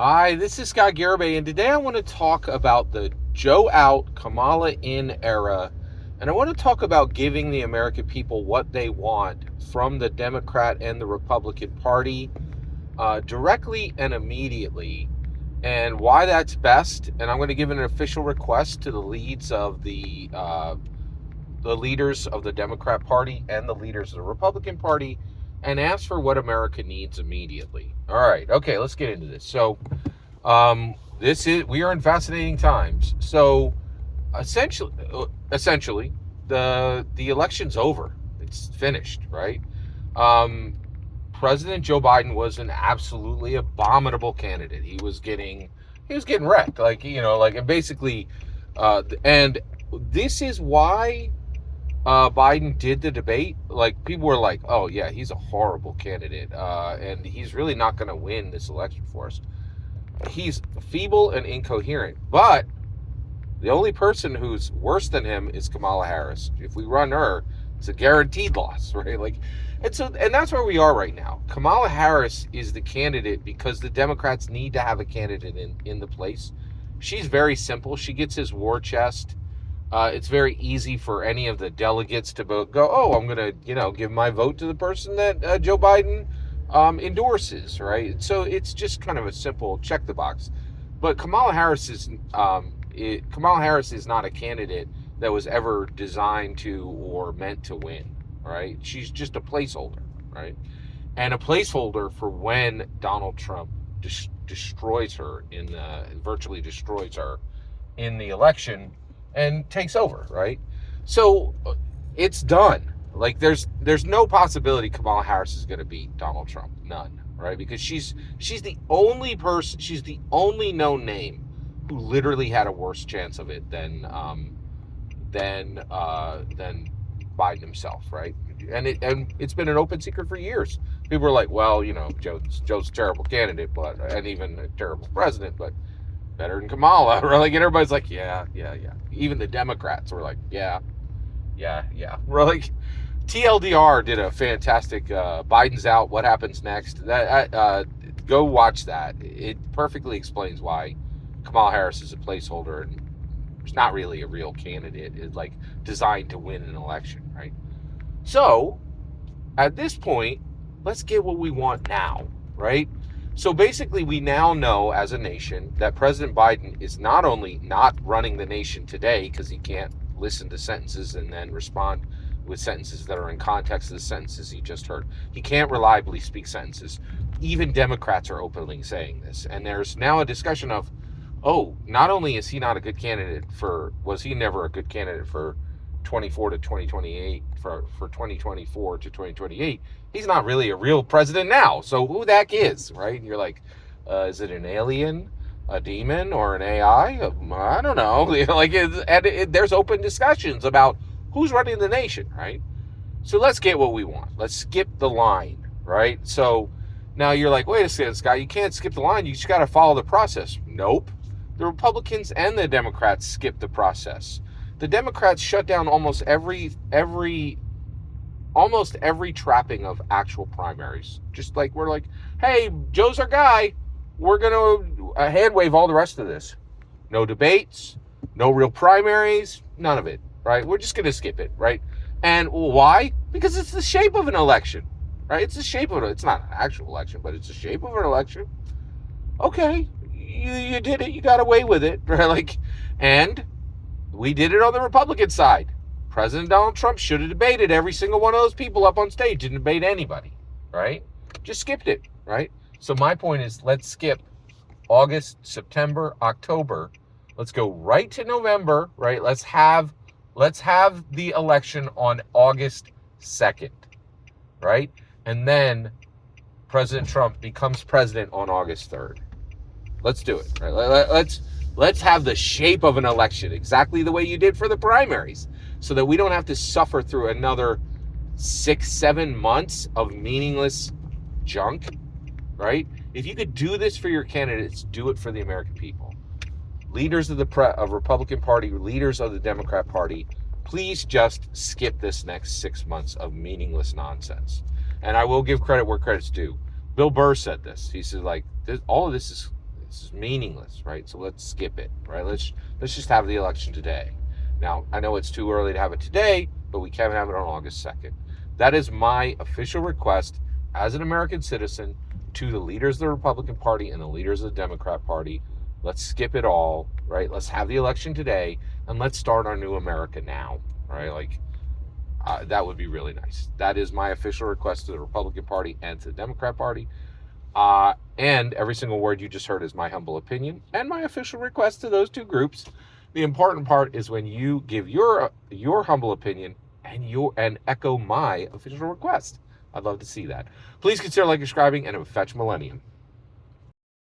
Hi, this is Scott Garibay, and today I want to talk about the Joe out, Kamala in era, and I want to talk about giving the American people what they want from the Democrat and the Republican Party directly and immediately, and why that's best. And I'm going to give an official request to the leads of the leaders of the Democrat Party and the leaders of the Republican Party, and ask for what America needs immediately. All right, okay, let's get into this. So, we are in fascinating times. So, essentially, the election's over. It's finished, right? Um, President Joe Biden was an absolutely abominable candidate. He was getting wrecked, and basically, and this is why Biden did the debate. Like, people were like, "Oh yeah, he's a horrible candidate, and he's really not going to win this election for us. He's feeble and incoherent." But the only person who's worse than him is Kamala Harris. If we run her, it's a guaranteed loss, right? And that's where we are right now. Kamala Harris is the candidate because the Democrats need to have a candidate in the place. She's very simple. She gets his war chest. It's very easy for any of the delegates to go, "Oh, I'm going to, give my vote to the person that Joe Biden endorses," right? So it's just kind of a simple check the box. But Kamala Harris is not a candidate that was ever designed to or meant to win, right? She's just a placeholder, right? And a placeholder for when Donald Trump virtually destroys her in the election and takes over, right? So it's done. Like, there's no possibility Kamala Harris is going to beat Donald Trump. None, right? Because she's the only person, she's the only known name who literally had a worse chance of it than Biden himself, right? And it's been an open secret for years. People are like, "Well, Joe's a terrible candidate, and even a terrible president, but better than Kamala," right? And everybody's like, yeah. Even the Democrats were like, yeah. We're like, TLDR did a fantastic Biden's out, what happens next? Go watch that. It perfectly explains why Kamala Harris is a placeholder and it's not really a real candidate. It's like designed to win an election, right? So at this point, let's get what we want now, right? So basically, we now know as a nation that President Biden is not only not running the nation today because he can't listen to sentences and then respond with sentences that are in context of the sentences he just heard. He can't reliably speak sentences. Even Democrats are openly saying this. And there's now a discussion of, oh, not only is he not a good candidate was he never a good candidate for 24 to 2028, for 2024 to 2028, he's not really a real president now. So who the heck is, right? And you're like, is it an alien, a demon, or an AI? I don't know. There's open discussions about who's running the nation, right? So let's get what we want. Let's skip the line, right? So now you're like, wait a second, Scott, you can't skip the line. You just got to follow the process. Nope. The Republicans and the Democrats skip the process. The Democrats shut down almost every trapping of actual primaries. Just like, we're like, hey, Joe's our guy. We're going to hand wave all the rest of this. No debates, no real primaries, none of it, right? We're just going to skip it, right? And why? Because it's the shape of an election, right? It's not an actual election, but it's the shape of an election. Okay, you did it. You got away with it, right? And we did it on the Republican side. President Donald Trump should have debated every single one of those people up on stage. Didn't debate anybody, right? Just skipped it, right? So my point is, let's skip August, September, October. Let's go right to November, right? Let's have the election on August 2nd, right? And then President Trump becomes president on August 3rd. Let's do it, right? Let's have the shape of an election exactly the way you did for the primaries, so that we don't have to suffer through another 6-7 months of meaningless junk, right? If you could do this for your candidates, do it for the American people. Leaders of the Republican Party, leaders of the Democrat Party, please just skip this next 6 months of meaningless nonsense. And I will give credit where credit's due. Bill Burr said this. He said, all of this This is meaningless, right? So let's skip it, right? Let's just have the election today. Now, I know it's too early to have it today, but we can have it on August 2nd. That is my official request as an American citizen to the leaders of the Republican Party and the leaders of the Democrat Party. Let's skip it all, right? Let's have the election today, and let's start our new America now, right? Like, that would be really nice. That is my official request to the Republican Party and to the Democrat Party. And every single word you just heard is my humble opinion and my official request to those two groups. The important part is when you give your humble opinion and echo my official request. I'd love to see that. Please consider like, subscribing, and fetch Millennium.